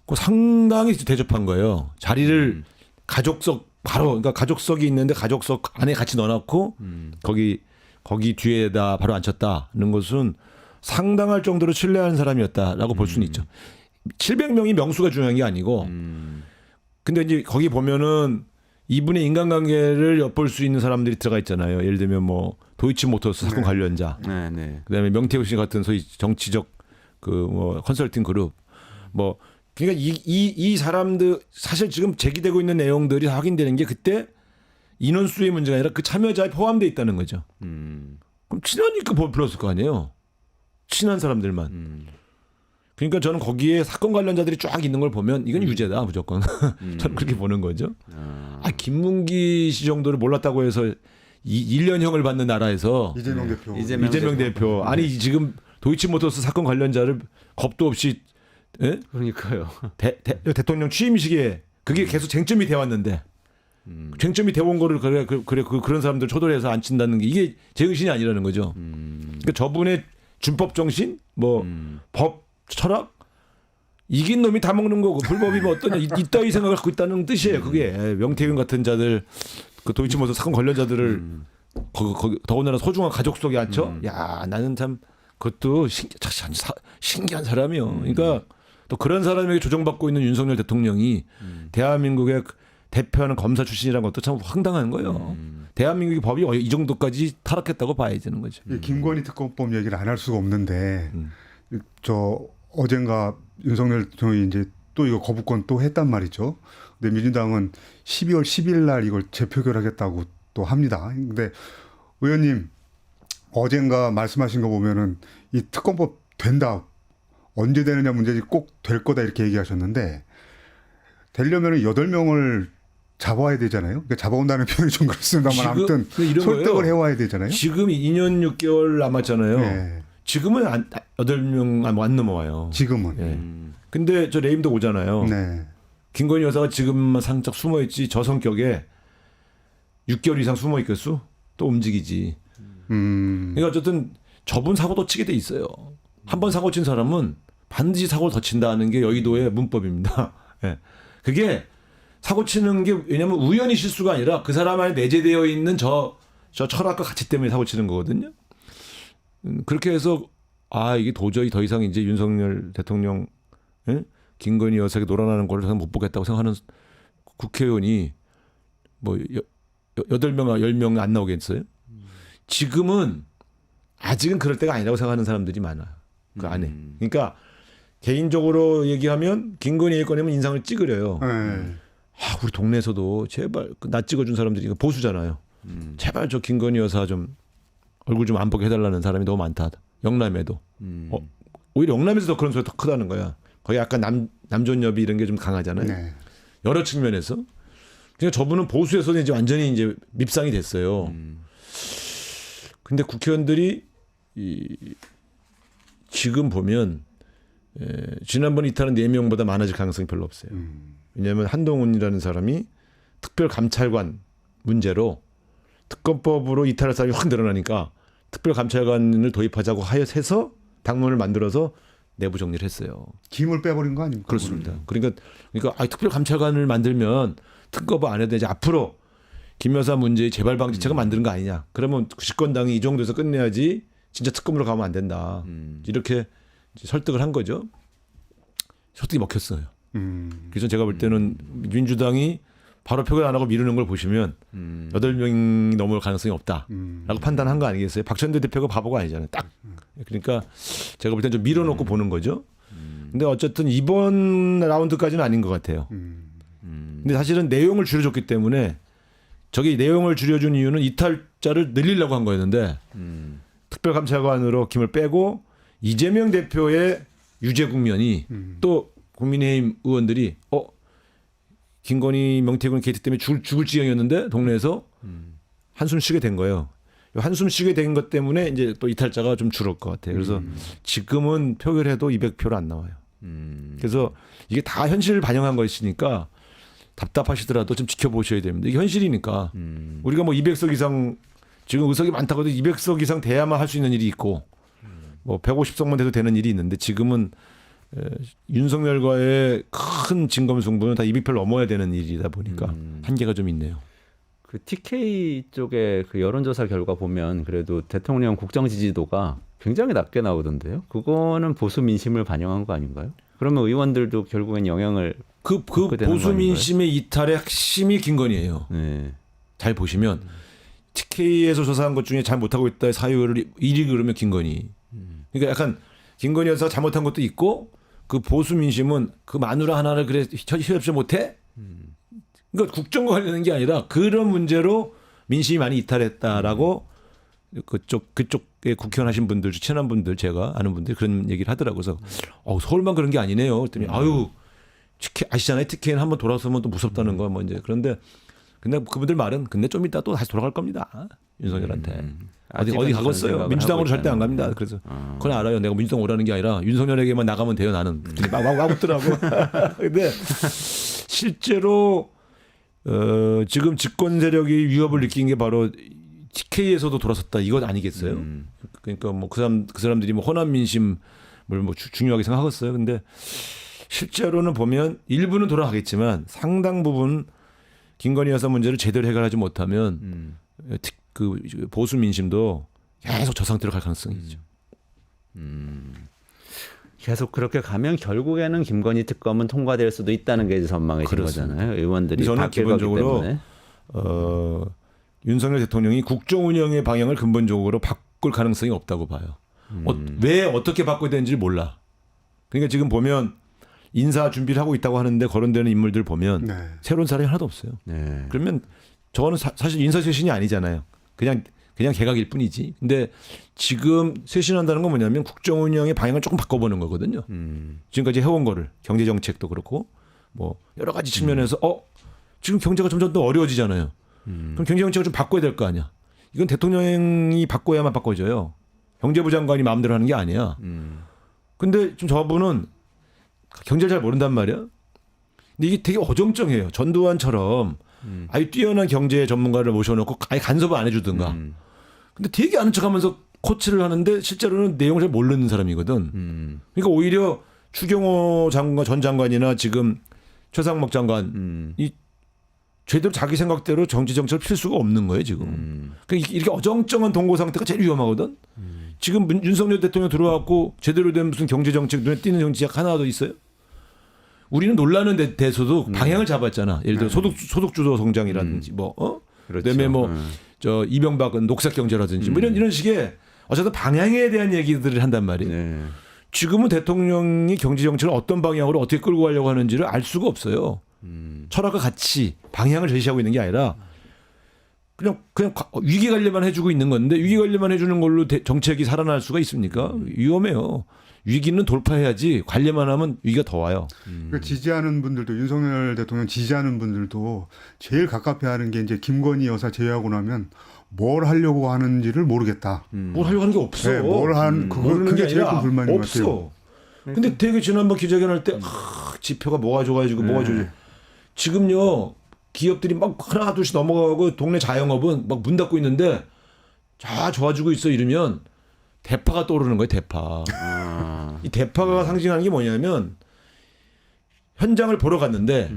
그 상당히 대접한 거예요. 자리를 가족석 그러니까 가족석이 있는데 가족석 안에 같이 넣어놓고 거기 뒤에다 바로 앉혔다는 것은 상당할 정도로 신뢰하는 사람이었다라고 볼 수는 있죠. 700명이 명수가 중요한 게 아니고. 근데 이제 거기 보면은 이분의 인간관계를 엿볼 수 있는 사람들이 들어가 있잖아요. 예를 들면 뭐 도이치모터스 사건 관련자, 네, 네. 그다음에 명태균 씨 같은 소위 정치적 그 뭐 컨설팅 그룹, 뭐 그러니까 이 사람들 사실 지금 제기되고 있는 내용들이 확인되는 게 그때 인원수의 문제가 아니라 그 참여자에 포함되어 있다는 거죠. 그럼 친하니까 불렀을 거 아니에요. 친한 사람들만. 그러니까 저는 거기에 사건 관련자들이 쫙 있는 걸 보면 이건 유죄다 무조건. 저는 그렇게 보는 거죠. 김문기 씨 정도를 몰랐다고 해서 1년형을 받는 나라에서 이재명 대표. 이재명 대표 아니 지금 도이치모터스 사건 관련자를 겁도 없이 예? 그러니까요. 대통령 취임식에 그게 계속 쟁점이 돼 왔는데 쟁점이 돼 온 거를 그런 사람들 초돌해서 안 친다는 게 이게 제정신이 아니라는 거죠. 그러니까 저분의 준법 정신, 뭐 법 철학 이긴 놈이 다 먹는 거고 불법이면 어떠냐 이따위 생각을 갖고 있다는 뜻이에요. 그게 명태균 같은 자들 그 도이치모터스 사건 관련자들을 거기 더군다나 소중한 가족 속에 앉혀. 야 나는 참 그것도 신기한 사람이요. 그러니까 또 그런 사람에게 조정받고 있는 윤석열 대통령이 대한민국의 대표하는 검사 출신이라는 것도 참 황당한 거예요. 대한민국의 법이 이 정도까지 타락했다고 봐야 되는 거죠. 김건희 특검법 얘기를 안 할 수가 없는데 저 어젠가 윤석열 대통령이 이제 또 이거 거부권 또 했단 말이죠. 근데 민주당은 12월 10일 날 이걸 재표결하겠다고 또 합니다. 근데 의원님 어젠가 말씀하신 거 보면은 이 특검법 된다. 언제 되느냐 문제지 꼭 될 거다 이렇게 얘기하셨는데 되려면은 8명을 잡아야 되잖아요. 그러니까 잡아온다는 표현이 좀 그렇습니다만 아무튼 설득을 해와야 되잖아요. 지금 2년 6개월 남았잖아요. 네. 지금은 8명 안 넘어와요. 지금은. 네. 근데 저 레임도 오잖아요. 네. 김건희 여사가 지금만 살짝 숨어있지 저 성격에 6개월 이상 숨어있겠수? 또 움직이지. 그러니까 어쨌든 저분 사고도 치게 돼 있어요. 한 번 사고 친 사람은 반드시 사고를 더 친다는 게 여의도의 문법입니다. 네. 그게 사고 치는 게 왜냐하면 우연히 실수가 아니라 그 사람 안에 내재되어 있는 저 저 철학과 가치 때문에 사고 치는 거거든요. 그렇게 해서 이게 도저히 더 이상 이제 윤석열 대통령, 김건희 여사에게 놀아나는 걸 못 보겠다고 생각하는 국회의원이 뭐 8명, 10명 안 나오겠어요? 지금은 아직은 그럴 때가 아니라고 생각하는 사람들이 많아요. 그 안에. 그러니까 개인적으로 얘기하면 김건희 얘기 꺼내면 인상을 찌그려요. 네. 우리 동네에서도 제발 나 찍어준 사람들이 보수잖아요. 제발 저 김건희 여사 좀 얼굴 좀 안 보게 해달라는 사람이 너무 많다. 영남에도. 오히려 영남에서도 그런 소리가 더 크다는 거야. 거기 약간 남존여비 이런 게 좀 강하잖아요. 네. 여러 측면에서. 그러니까 저분은 보수에서는 이제 완전히 이제 밉상이 됐어요. 근데 국회의원들이 지금 보면 지난번 이탈은 4명보다 많아질 가능성이 별로 없어요. 왜냐하면 한동훈이라는 사람이 특별감찰관 문제로 특검법으로 이탈할 사람이 확 늘어나니까 특별감찰관을 도입하자고 해서 당론을 만들어서 내부 정리를 했어요. 김을 빼버린 거 아닙니까? 그렇습니다. 그러니까 특별감찰관을 만들면 특검법 안 해도 이제 앞으로 김 여사 문제의 재발 방지책을 만드는 거 아니냐. 그러면 집권당이 이 정도에서 끝내야지 진짜 특검으로 가면 안 된다. 이렇게 이제 설득을 한 거죠. 설득이 먹혔어요. 그래서 제가 볼 때는 민주당이 바로 표결 안 하고 미루는 걸 보시면 8명이 넘을 가능성이 없다라고 판단한 거 아니겠어요? 박찬대 대표가 바보가 아니잖아요. 딱. 그러니까 제가 볼 때는 좀 밀어놓고 보는 거죠. 근데 어쨌든 이번 라운드까지는 아닌 것 같아요. 근데 사실은 내용을 줄여줬기 때문에 저기 내용을 줄여준 이유는 이탈자를 늘리려고 한 거였는데 특별감찰관으로 김을 빼고 이재명 대표의 유죄 국면이 또 국민의힘 의원들이 김건희 명태균 게이트 때문에 죽을 지경이었는데 동네에서 한숨 쉬게 된 거예요. 한숨 쉬게 된 것 때문에 이제 또 이탈자가 좀 줄을 것 같아요. 그래서 지금은 표결해도 200표로 안 나와요. 그래서 이게 다 현실을 반영한 것이니까 답답하시더라도 좀 지켜보셔야 됩니다. 이게 현실이니까 우리가 뭐 200석 이상 지금 의석이 많다고 해도 200석 이상 돼야만 할 수 있는 일이 있고 뭐 150석만 돼도 되는 일이 있는데 지금은 윤석열과의 큰 진검승부는 다 200표를 넘어야 되는 일이다 보니까 한계가 좀 있네요. 그 TK 쪽의 그 여론조사 결과 보면 그래도 대통령 국정 지지도가 굉장히 낮게 나오던데요. 그거는 보수 민심을 반영한 거 아닌가요? 그러면 의원들도 결국엔 영향을 그 받게 되는 보수 거 아닌가요? 민심의 이탈의 핵심이 김건희예요. 네. 잘 보시면 TK에서 조사한 것 중에 잘 못하고 있다의 사유를 일이 그러면 김건희. 그러니까 약간 김건희 여사가 잘못한 것도 있고 그 보수 민심은 그 마누라 하나를 그래 협조 못해? 그러니까 국정과 관련된 게 아니라 그런 문제로 민심이 많이 이탈했다라고 그쪽에 국회의원 하신 분들, 친한 분들, 제가 아는 분들 그런 얘기를 하더라고요. 그래서 서울만 그런 게 아니네요. 그랬더니 아시잖아요. TK는 한번 돌아서면 또 무섭다는 거 뭐 이제 그런데 근데 그분들 말은 근데 좀 이따 또 다시 돌아갈 겁니다. 윤석열한테. 어디 가겠어요? 민주당으로 절대 안 갑니다. 그래서 그건 알아요. 내가 민주당 오라는 게 아니라 윤석열에게만 나가면 돼요. 나는 막 웃더라고. 근데 실제로 지금 집권 세력이 위협을 느낀 게 바로 TK에서도 돌아섰다. 이건 아니겠어요? 그러니까 뭐 그 사람들이 뭐 호남 민심을 뭐 중요하게 생각하겠어요. 근데 실제로는 보면 일부는 돌아가겠지만 상당 부분 김건희 여사 문제를 제대로 해결하지 못하면 그 보수 민심도 계속 저 상태로 갈 가능성이 있죠. 계속 그렇게 가면 결국에는 김건희 특검은 통과될 수도 있다는 게 전망이신 그렇습니다. 거잖아요. 의원들이 저는 바뀔 거기 기본적으로 때문에. 윤석열 대통령이 국정 운영의 방향을 근본적으로 바꿀 가능성이 없다고 봐요. 왜 어떻게 바꿔야 되는지 몰라. 그러니까 지금 보면 인사 준비를 하고 있다고 하는데 거론되는 인물들 보면 네. 새로운 사람이 하나도 없어요. 네. 그러면 저거는 사실 인사 쇄신이 아니잖아요. 그냥 개각일 뿐이지. 근데 지금 쇄신한다는 건 뭐냐면 국정 운영의 방향을 조금 바꿔보는 거거든요. 지금까지 해온 거를 경제 정책도 그렇고 뭐 여러 가지 측면에서 지금 경제가 점점 더 어려워지잖아요. 그럼 경제 정책을 좀 바꿔야 될 거 아니야. 이건 대통령이 바꿔야만 바꿔져요. 경제부 장관이 마음대로 하는 게 아니야. 근데 좀 저분은 경제를 잘 모른단 말이야. 근데 이게 되게 어정쩡해요. 전두환처럼 아주 뛰어난 경제 전문가를 모셔놓고 아예 간섭을 안 해주든가. 근데 되게 아는 척하면서 코치를 하는데 실제로는 내용을 잘 모르는 사람이거든. 그러니까 오히려 추경호 장관 전 장관이나 지금 최상목 장관 이 제대로 자기 생각대로 정치 정책을 필 수가 없는 거예요 지금. 그러니까 이렇게 어정쩡한 동고 상태가 제일 위험하거든. 지금 윤석열 대통령 들어왔고 제대로 된 무슨 경제 정책 눈에 띄는 정책 하나도 있어요? 우리는 놀라는 데서도 방향을 잡았잖아. 예를 들어 소득 주도 성장이라든지 뭐 그렇죠. 그다음에 뭐 저 이명박은 녹색 경제라든지 뭐 이런 식의 어쨌든 방향에 대한 얘기들을 한단 말이에요. 네. 지금은 대통령이 경제 정책을 어떤 방향으로 어떻게 끌고 가려고 하는지를 알 수가 없어요. 철학과 같이 방향을 제시하고 있는 게 아니라 그냥 위기 관리만 해주고 있는 건데 위기 관리만 해주는 걸로 정책이 살아날 수가 있습니까? 위험해요. 위기는 돌파해야지 관리만 하면 위기가 더 와요. 그러니까 지지하는 분들도 윤석열 대통령 지지하는 분들도 제일 갑갑해하는 게 이제 김건희 여사 제외하고 나면 뭘 하려고 하는지를 모르겠다. 뭘 하려고 하는 게 없어. 네, 그게 제일 큰 불만인 것 같아요. 없어. 근데 되게 지난번 기자회견할 때 지표가 뭐가 좋아지고 뭐가 좋아지고 지금요 기업들이 막 하나 둘씩 넘어가고 동네 자영업은 막 문 닫고 있는데 자 좋아지고 있어 이러면 대파가 떠오르는 거예요. 대파. 이 대파가 상징하는 게 뭐냐면 현장을 보러 갔는데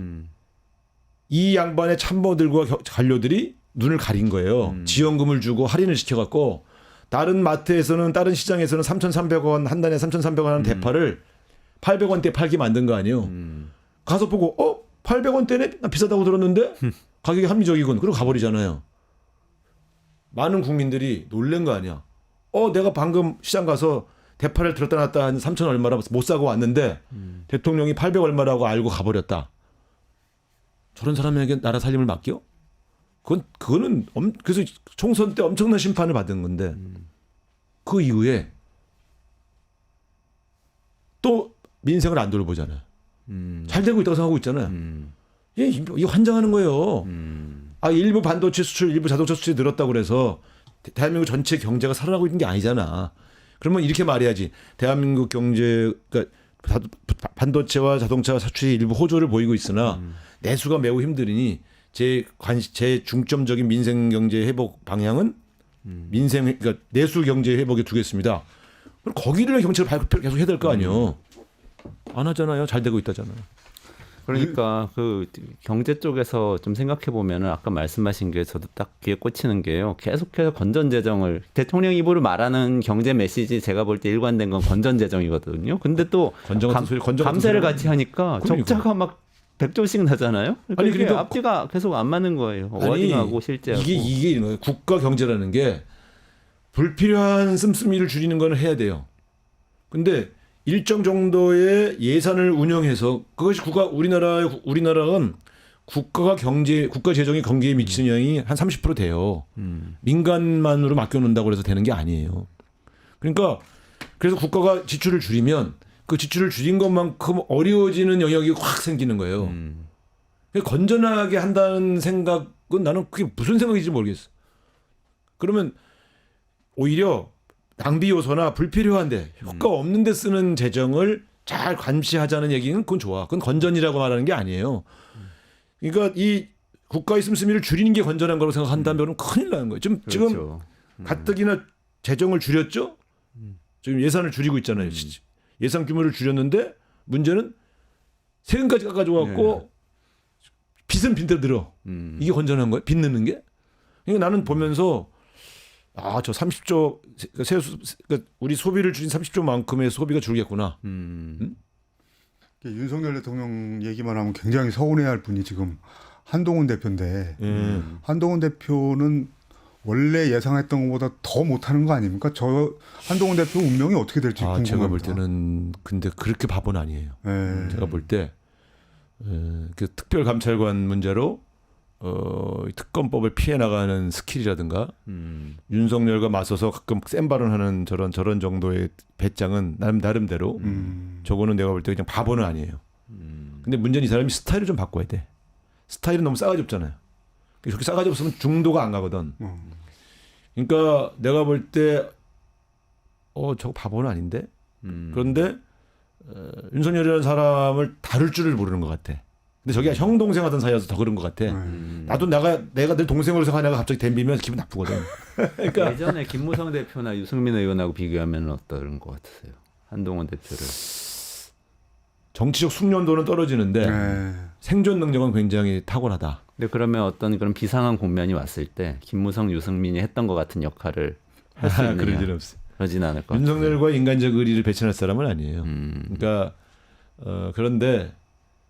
이 양반의 참모들과 관료들이 눈을 가린 거예요. 지원금을 주고 할인을 시켜갖고 다른 마트에서는 다른 시장에서는 3,300원 한 단에 3,300원 하는 대파를 800원대에 팔게 만든 거 아니에요. 가서 보고 800원대네? 나 비싸다고 들었는데 가격이 합리적이군. 그리고 가버리잖아요. 많은 국민들이 놀란 거 아니야. 내가 방금 시장 가서 대파를 들었다 놨다 한 3천 얼마라고 못 사고 왔는데 대통령이 800 얼마라고 알고 가버렸다. 저런 사람에게 나라 살림을 맡겨? 그거는 그래서 총선 때 엄청난 심판을 받은 건데 그 이후에 또 민생을 안 돌보잖아요. 잘 되고 있다고 생각하고 있잖아요. 이거 환장하는 거예요. 일부 반도체 수출, 일부 자동차 수출이 늘었다고 그래서 대한민국 전체 경제가 살아나고 있는 게 아니잖아. 그러면 이렇게 말해야지. 대한민국 경제, 그러니까 반도체와 자동차 수출이 일부 호조를 보이고 있으나 내수가 매우 힘드니 제 중점적인 민생 경제 회복 방향은 그러니까 내수 경제 회복에 두겠습니다. 그럼 거기를 정책을 발표를 계속 해야 될 거 아니에요. 안 하잖아요. 잘 되고 있다잖아요. 그러니까 그 경제 쪽에서 좀 생각해 보면은 아까 말씀하신 게 저도 딱 귀에 꽂히는 게요. 계속해서 건전 재정을 대통령 입으로 말하는 경제 메시지 제가 볼 때 일관된 건 건전 재정이거든요. 근데 또 감세를 같이 하니까 적자가 막 100조씩 나잖아요. 아니 그게 그러니까 앞뒤가 계속 안 맞는 거예요. 워딩하고 실제하고. 이게 이런 거예요. 국가 경제라는 게 불필요한 씀씀이를 줄이는 건 해야 돼요. 근데 일정 정도의 예산을 운영해서 그것이 우리나라는 국가 재정이 경기에 미치는 영향이 한 30% 돼요. 민간만으로 맡겨놓는다고 해서 되는 게 아니에요. 그러니까 그래서 국가가 지출을 줄이면 그 지출을 줄인 것만큼 어려워지는 영역이 확 생기는 거예요. 건전하게 한다는 생각은 나는 그게 무슨 생각인지 모르겠어. 그러면 오히려 낭비 요소나 불필요한데 효과 없는 데 쓰는 재정을 잘 감시하자는 얘기는 그건 좋아. 그건 건전이라고 말하는 게 아니에요. 그러니까 이 국가의 씀씀이를 줄이는 게 건전한 거라고 생각한다면 큰일 나는 거예요. 지금 가뜩이나 재정을 줄였죠. 지금 예산을 줄이고 있잖아요. 예산 규모를 줄였는데 문제는 세금까지 깎아줘갖고 빚은 빈대로 늘어. 이게 건전한 거예요? 빚 넣는 게? 그러니까 나는 보면서 저 30조 그러니까 우리 소비를 줄인 30조만큼의 소비가 줄겠구나. 윤석열 대통령 얘기만 하면 굉장히 서운해할 분이 지금 한동훈 대표인데 한동훈 대표는 원래 예상했던 것보다 더 못하는 거 아닙니까? 저 한동훈 대표 운명이 어떻게 될지 궁금합니다. 제가 볼 때는 근데 그렇게 바보는 아니에요. 제가 볼 때 그 특별감찰관 문제로 특검법을 피해 나가는 스킬이라든가 윤석열과 맞서서 가끔 센 발언하는 저런 정도의 배짱은 나름대로 저거는 내가 볼 때 그냥 바보는 아니에요. 근데 문제는 이 사람이 스타일을 좀 바꿔야 돼. 스타일은 너무 싸가지 없잖아요. 그렇게 싸가지 없으면 중도가 안 가거든. 그러니까 내가 볼 때 저거 바보는 아닌데. 그런데 윤석열이라는 사람을 다룰 줄을 모르는 것 같아. 근데 저게 형 동생 하던 사이여서 더 그런 것 같아. 나도 내가 늘 동생으로 생각하다가 갑자기 댐비면 기분 나쁘거든. 그러니까 예전에 김무성 대표나 유승민 의원하고 비교하면 어떤 것 같으세요? 한동훈 대표를. 정치적 숙련도는 떨어지는데 생존 능력은 굉장히 탁월하다. 근데 그러면 어떤 그런 비상한 국면이 왔을 때 김무성, 유승민이 했던 것 같은 역할을 할 수 있느냐? 그러진 없어요. 그러진 않을 것 같아요. 윤석열과 인간적 의리를 배신할 사람은 아니에요. 그러니까 그런데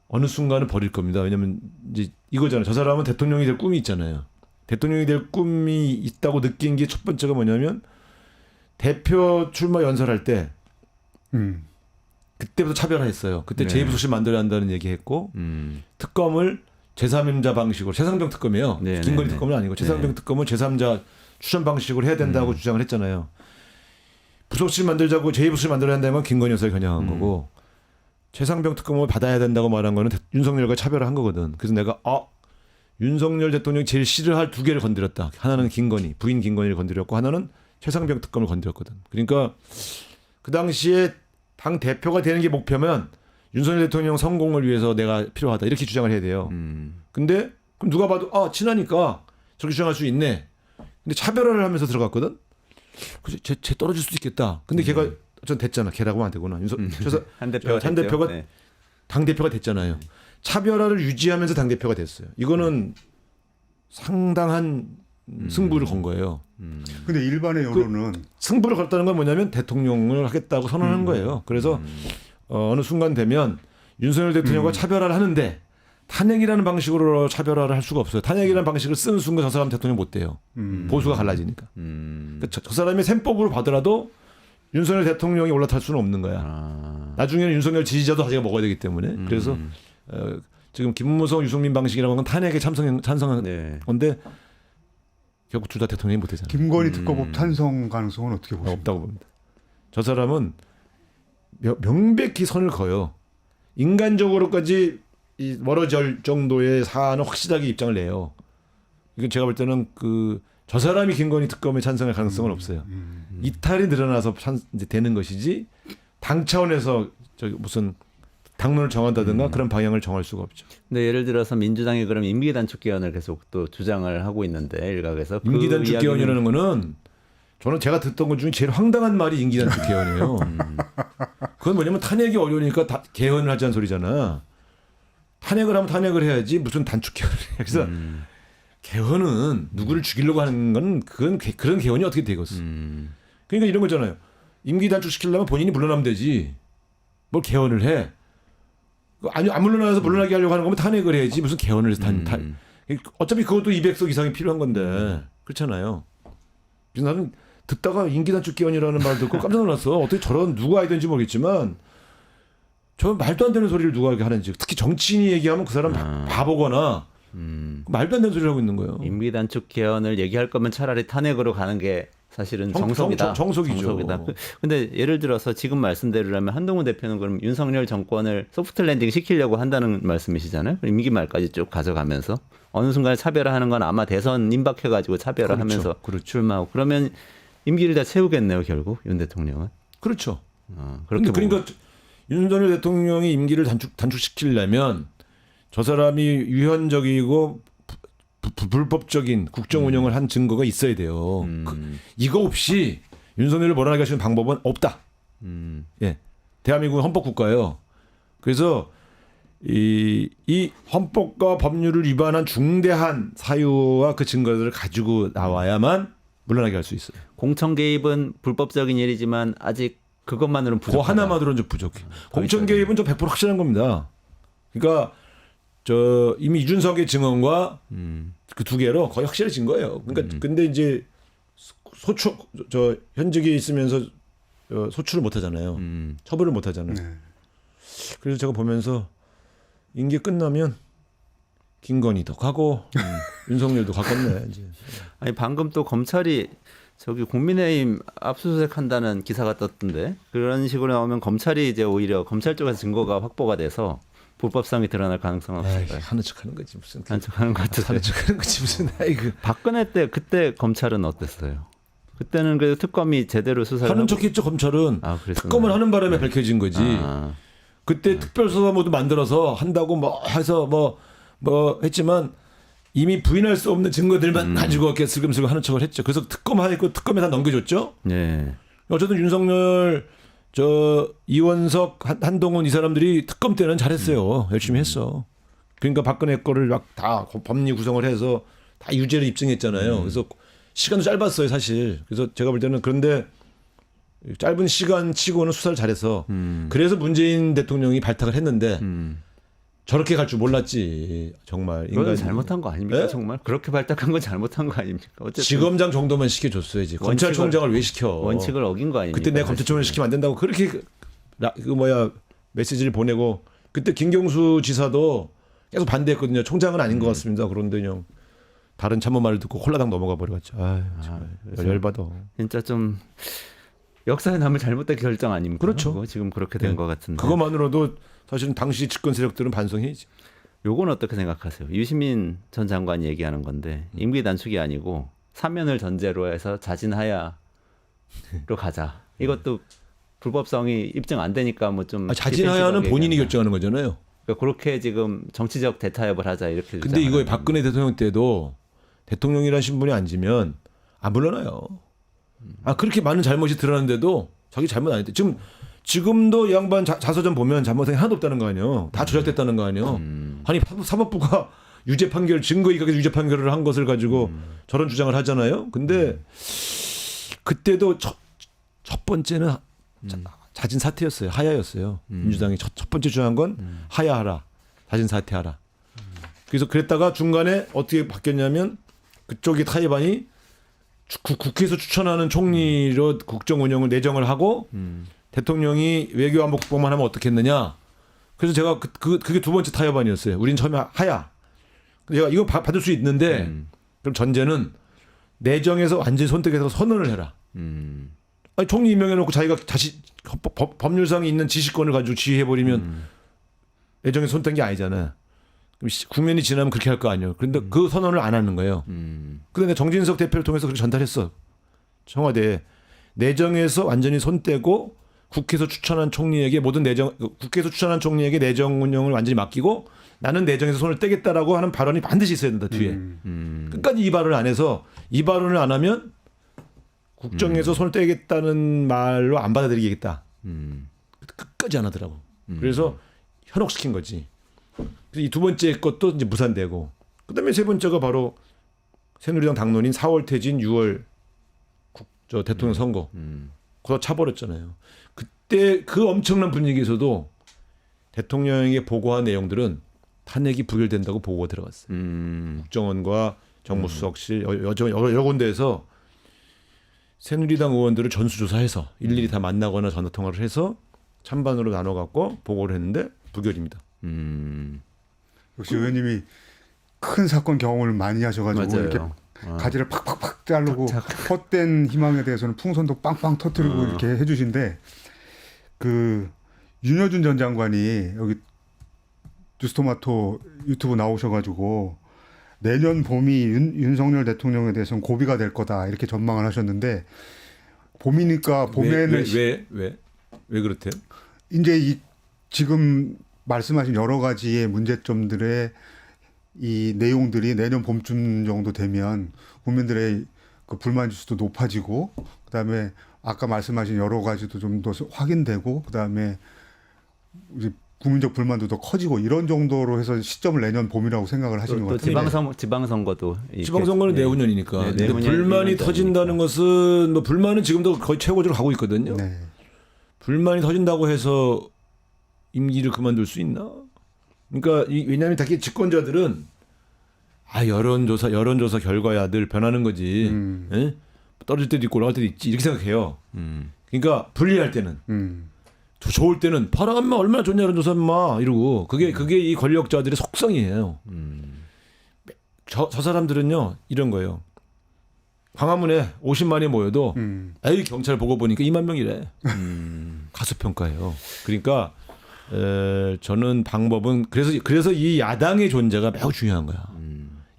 어느 순간은 버릴 겁니다. 왜냐하면 이제 이거잖아요. 저 사람은 대통령이 될 꿈이 있잖아요. 대통령이 될 꿈이 있다고 느낀 게 첫 번째가 뭐냐면 대표 출마 연설할 때 그때부터 차별화했어요. 그때 네. 제2부속실 만들어야 한다는 얘기했고 특검을 제3자 방식으로 최상병 특검이에요. 네, 김건희 네, 특검은 아니고 네. 최상병 특검은 제3자 추천 방식으로 해야 된다고 주장을 했잖아요. 부속실 만들자고 제2부속실 만들어야 한다는 건 김건희 여사가 겨냥한 거고 최상병 특검을 받아야 된다고 말한 거는 윤석열과 차별화한 거거든. 그래서 내가 윤석열 대통령이 제일 싫어할 두 개를 건드렸다. 하나는 김건희, 부인 김건희를 건드렸고 하나는 최상병 특검을 건드렸거든. 그러니까 그 당시에 당 대표가 되는 게 목표면 윤석열 대통령 성공을 위해서 내가 필요하다. 이렇게 주장을 해야 돼요. 근데 그럼 누가 봐도 누가 저렇게 주장할 수 있네. 근데 차별화를 하면서 들어갔거든. 그래서 쟤 떨어질 수도 있겠다. 근데 걔가 전 됐잖아. 걔라고 하면 안 되구나. 그래서 한 대표가 한 대표가 네. 당 대표가 됐잖아요. 차별화를 유지하면서 당 대표가 됐어요. 이거는 상당한 승부를 건 거예요. 근데 일반의 여론은 승부를 걸었다는 건 뭐냐면 대통령을 하겠다고 선언한 거예요. 그래서 어느 순간 되면 윤석열 대통령과 차별화를 하는데 탄핵이라는 방식으로 차별화를 할 수가 없어요. 탄핵이라는 방식을 쓰는 순간 저 사람 대통령 못 돼요. 보수가 갈라지니까. 그러니까 저 사람이 셈법으로 봐더라도 윤석열 대통령이 올라탈 수는 없는 거야. 나중에는 윤석열 지지자도 자기가 먹어야 되기 때문에. 그래서 지금 김무성, 유승민 방식이라고 하는 탄핵에 찬성한 네. 건데 결국 둘 다 대통령이 못 되잖아요. 김건희 특검법 찬성 가능성은 어떻게 보십니까? 없다고 봅니다. 저 사람은 명백히 선을 그어요. 인간적으로까지 멀어질 정도의 사안은 확실하게 입장을 내요. 이건 제가 볼 때는 저 사람이 김건희 특검에 찬성할 가능성은 없어요. 이탈이 늘어나서 이제 되는 것이지 당 차원에서 무슨 당론을 정한다든가 그런 방향을 정할 수가 없죠. 근데 예를 들어서 민주당이 그럼 임기 단축 기원을 계속 또 주장을 하고 있는데 일각에서 임기 단축 개헌이라는 거는 저는 제가 듣던 것 중에 제일 황당한 말이 임기 단축 개헌이에요. 그건 뭐냐면 탄핵이 어려우니까 개헌을 하자는 소리잖아. 탄핵을 하면 탄핵을 해야지 무슨 단축 개헌을 해. 그래서 개헌은 누구를 죽이려고 하는 건 그런 개헌이 어떻게 되겠어. 그러니까 이런 거잖아요. 임기 단축 시키려면 본인이 물러나면 되지. 뭘 개헌을 해. 아니 안 물러나서 물러나게 하려고 하는 거면 탄핵을 해야지 무슨 개헌을 어차피 그것도 200석 이상이 필요한 건데 그렇잖아요. 그래서 나는 듣다가 임기 단축 개헌이라는 말 듣고 깜짝 놀랐어. 어떻게 저런 누구 아이든지 모르겠지만 저 말도 안 되는 소리를 누가 이렇게 하는지. 특히 정치인이 얘기하면 그 사람 바보거나 말도 안 되는 소리를 하고 있는 거예요. 임기 단축 개헌을 얘기할 거면 차라리 탄핵으로 가는 게 사실은 정석이다. 정석이죠. 근데 예를 들어서 지금 말씀대로라면 한동훈 대표는 그럼 윤석열 정권을 소프트 랜딩 시키려고 한다는 말씀이시잖아요. 임기 말까지 쭉 가져가면서 어느 순간에 차별화하는 건 아마 대선 임박해가지고 차별화하면서 그렇죠. 출마하고 그러면 임기를 다 채우겠네요 결국 윤 대통령은. 그렇죠. 그렇게 그러니까 윤석열 대통령이 임기를 단축시키려면 저 사람이 유연적이고 불법적인 국정 운영을 한 증거가 있어야 돼요. 이거 없이 윤석열을 몰아나게 하시는 방법은 없다. 예, 대한민국은 헌법국가예요. 그래서 이 헌법과 법률을 위반한 중대한 사유와 그 증거들을 가지고 나와야만 물러나게 할 수 있어요. 공천 개입은 불법적인 일이지만 아직 그것만으로는 그 부족하다. 하나만으로는 좀 부족해. 공천 개입은 좀 100% 확실한 겁니다. 그러니까 이미 이준석의 증언과 그 두 개로 거의 확실해진 거예요. 그러니까 근데 이제 현직에 있으면서 소출을 못 하잖아요. 처벌을 못 하잖아요. 네. 그래서 제가 보면서 임기 끝나면 김건희도 가고 윤석열도 가겠네 이제. 아니 방금 또 검찰이 국민의힘 압수수색 한다는 기사가 떴던데 그런 식으로 나오면 검찰이 이제 오히려 검찰 쪽에서 증거가 확보가 돼서 불법성이 드러날 가능성은 없을까요? 하는 척하는 거지 무슨. 하는 척하는 것 같아요. 하는 척하는 거지 무슨. 아이고. 박근혜 때 그때 검찰은 어땠어요? 그때는 그래도 특검이 제대로 수사를 하는 하고... 척했죠 검찰은. 그랬었나요? 특검을 하는 바람에 밝혀진 거지. 그때 특별수사모도 만들어서 한다고 해서 했지만 이미 부인할 수 없는 증거들만 가지고 이렇게 슬금슬금 하는 척을 했죠. 그래서 특검하고 특검에 다 넘겨줬죠. 네. 어쨌든 윤석열, 이원석, 한동훈 이 사람들이 특검 때는 잘했어요. 열심히 했어. 그러니까 박근혜 거를 막 다 법리 구성을 해서 다 유죄를 입증했잖아요. 그래서 시간도 짧았어요, 사실. 그래서 제가 볼 때는 그런데 짧은 시간 치고는 수사를 잘해서 그래서 문재인 대통령이 발탁을 했는데 저렇게 갈 줄 몰랐지. 정말 이건 잘못한 거 아닙니까? 네? 정말 그렇게 발탁한 건 잘못한 거 아닙니까? 어쨌든 지검장 정도만 시켜줬어야지. 검찰총장을 왜 시켜? 원칙을 어긴 거 아닙니까? 그때 내가 검찰총장을 시키면 안 된다고 그렇게 메시지를 보내고 그때 김경수 지사도 계속 반대했거든요. 총장은 아닌 것 같습니다. 그런데 그냥 다른 참모 말을 듣고 홀라당 넘어가 버려가지고 열받아. 진짜 좀 역사에 남을 잘못된 결정 아닙니까? 그렇죠. 그거 지금 그렇게 된 것 같은데. 그것만으로도 사실은 당시 집권 세력들은 반성해야지. 요건 어떻게 생각하세요? 유시민 전 장관이 얘기하는 건데 임기 단축이 아니고 사면을 전제로 해서 자진하야로 가자. 이것도 불법성이 입증 안 되니까 뭐 좀 자진하야는 본인이 결정하는 거잖아요. 그러니까 그렇게 지금 정치적 대타협을 하자 이렇게. 근데 이거에 박근혜 대통령 때도 대통령이라신 분이 앉으면 안 물러나요. 그렇게 많은 잘못이 드러났는데도 자기 잘못 안 했대. 지금도 이 양반 자서전 보면 잘못한 게 하나도 없다는 거 아니에요. 다 조작됐다는 거 아니에요. 아니 사법부가 유죄 판결 증거에 의하게 유죄 판결을 한 것을 가지고 저런 주장을 하잖아요. 근데 그때도 첫 번째는 자진 사퇴였어요. 하야였어요. 민주당이 첫 번째 주장한 건 하야하라. 자진 사퇴하라. 그래서 그랬다가 중간에 어떻게 바뀌었냐면 그쪽이 타이반이 국회에서 추천하는 총리로 국정 운영을 내정을 하고 대통령이 외교안보 국방만 하면 어떻겠느냐. 그래서 제가 그게 두 번째 타협안이었어요. 우린 처음에 하야. 제가 이거 받을 수 있는데 그럼 전제는 내정에서 완전히 손택해서 선언을 해라. 아니, 총리 임명해놓고 자기가 법률상에 있는 지시권을 가지고 지휘해버리면 내정에서 손뗀 게 아니잖아. 그럼 국면이 지나면 그렇게 할 거 아니에요. 그런데 그 선언을 안 하는 거예요. 그런데 정진석 대표를 통해서 그렇게 전달했어. 청와대에. 내정에서 완전히 손 떼고 국회에서 추천한 총리에게 국회에서 추천한 총리에게 내정 운영을 완전히 맡기고 나는 내정에서 손을 떼겠다라고 하는 발언이 반드시 있어야 된다, 뒤에. 끝까지 이 발언을 안 해서 이 발언을 안 하면 국정에서 손을 떼겠다는 말로 안 받아들이겠다. 끝까지 안 하더라고. 그래서 현혹시킨 거지. 그래서 이 두 번째 것도 이제 무산되고, 그다음에 세 번째가 바로 새누리당 당론인 4월 퇴진 6월 대통령 선거. 그거 차버렸잖아요. 그때 그 엄청난 분위기에서도 대통령에게 보고한 내용들은 탄핵이 부결된다고 보고가 들어갔어요. 국정원과 정무수석실 여러 군데에서 새누리당 의원들을 전수조사해서 일일이 다 만나거나 전화통화를 해서 찬반으로 나눠갖고 보고를 했는데 부결입니다. 역시 의원님이 큰 사건 경험을 많이 하셔가지고 맞아요. 이렇게 가지를 팍팍팍 자르고 헛된 희망에 대해서는 풍선도 빵빵 터뜨리고 이렇게 해주신데, 그 윤여준 전 장관이 여기 뉴스토마토 유튜브 나오셔가지고 내년 봄이 윤석열 대통령에 대해서는 고비가 될 거다 이렇게 전망을 하셨는데, 봄이니까 봄에는 왜 그렇대요? 이제 지금 말씀하신 여러 가지의 문제점들의 이 내용들이 내년 봄쯤 정도 되면 국민들의 그 불만 지수도 높아지고, 그다음에 아까 말씀하신 여러 가지도 좀 더 확인되고, 그다음에 이제 국민적 불만도 더 커지고, 이런 정도로 해서 시점을 내년 봄이라고 생각을 하시는 것 같아요. 지방선거도 지방선거는 내후년이니까. 네, 근데 불만이 터진다는 것은 뭐 불만은 지금도 거의 최고조로 가고 있거든요. 네. 불만이 터진다고 해서 임기를 그만둘 수 있나? 그러니까 왜냐하면 특히 집권자들은 여론조사 결과야 늘 변하는 거지. 예? 떨어질 때도 있고 올라갈 때도 있지 이렇게 생각해요. 그러니까 불리할 때는 좋을 때는 봐라 엄마 얼마나 좋냐 여론조사 엄마 이러고 그게 이 권력자들의 속성이에요. 저 사람들은요 이런 거예요. 광화문에 50만이 모여도 에이 경찰 보고 보니까 2만 명이래. 가수평가예요. 그러니까 저는 방법은 그래서 이 야당의 존재가 매우 중요한 거야.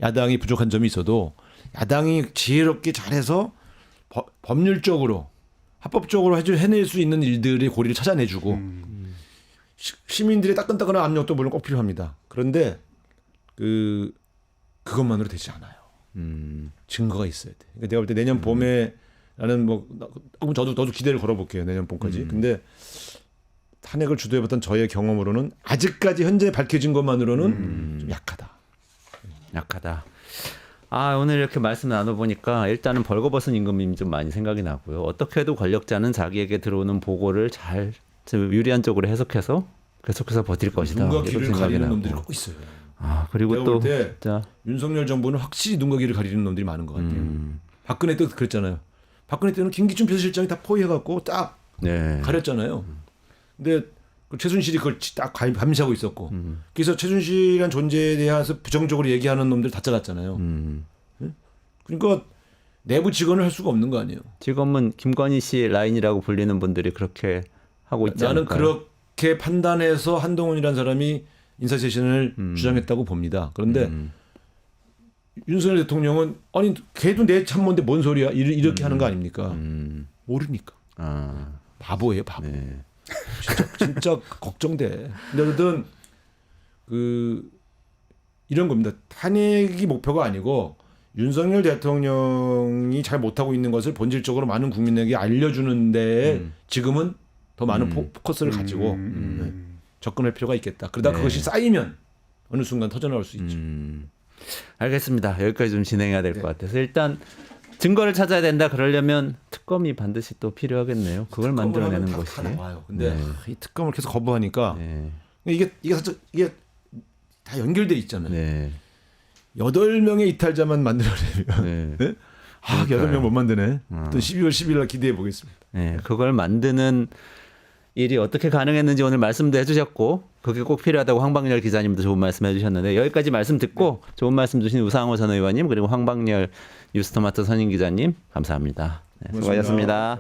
야당이 부족한 점이 있어도 야당이 지혜롭게 잘해서 법률적으로 합법적으로 해낼 수 있는 일들의 고리를 찾아내주고 시민들의 따끈따끈한 압력도 물론 꼭 필요합니다. 그런데 그것만으로 되지 않아요. 증거가 있어야 돼. 그러니까 내가 볼 때 내년 봄에 나는 저도 기대를 걸어볼게요. 내년 봄까지. 근데 탄핵을 주도해봤던 저의 경험으로는 아직까지 현재 밝혀진 것만으로는 좀 약하다. 약하다. 아, 오늘 이렇게 말씀 나눠보니까 일단은 벌거벗은 임금님이 좀 많이 생각이 나고요. 어떻게 해도 권력자는 자기에게 들어오는 보고를 잘 유리한 쪽으로 해석해서 계속해서 버틸 것이다. 눈과 이런 귀를 생각이 가리는 나고. 놈들이 꼭 있어요. 아, 그리고 내가 또 볼 때 진짜 윤석열 정부는 확실히 눈과 귀를 가리는 놈들이 많은 것 같아요. 박근혜 때도 그랬잖아요. 박근혜 때는 김기춘 비서실장이 다 포위해갖고 딱 네. 가렸잖아요. 근데 그 최순실이 그걸 딱 감시하고 있었고, 그래서 최순실이란 존재에 대해서 부정적으로 얘기하는 놈들 다 잘랐잖아요. 그러니까 내부 직원을 할 수가 없는 거 아니에요. 지금은 김건희 씨 라인이라고 불리는 분들이 그렇게 하고 있지 나는 않을까요? 그렇게 판단해서 한동훈이라는 사람이 인사쇄신을 주장했다고 봅니다. 그런데 윤석열 대통령은 아니 걔도 내 참모인데 뭔 소리야 이렇게 하는 거 아닙니까? 모르니까 아, 바보예요, 바보. 네. 진짜 걱정돼. 근데 어쨌든 그 이런 겁니다. 탄핵이 목표가 아니고 윤석열 대통령이 잘 못하고 있는 것을 본질적으로 많은 국민에게 알려주는데 지금은 더 많은 포커스를 가지고 접근할 필요가 있겠다. 그러다 네. 그것이 쌓이면 어느 순간 터져나올 수 있죠. 알겠습니다. 여기까지 좀 진행해야 될 것 같아서 일단 증거를 찾아야 된다. 그러려면 특검이 반드시 또 필요하겠네요. 그걸 만들어내는 다 것이. 나와요. 근데 네. 이 특검을 계속 거부하니까 네. 이게 살짝 이게 다 연결돼 있잖아요. 네. 8명의 이탈자만 만들어내면 네. 네? 아, 8명 못 만드네. 또 12월 10일 날 기대해 보겠습니다. 네. 그걸 만드는 일이 어떻게 가능했는지 오늘 말씀도 해주셨고 그게 꼭 필요하다고 황방열 기자님도 좋은 말씀 해주셨는데 여기까지 말씀 듣고 좋은 말씀 주신 우상호 전 의원님 그리고 황방열 뉴스토마토 선임 기자님 감사합니다. 네, 수고하셨습니다.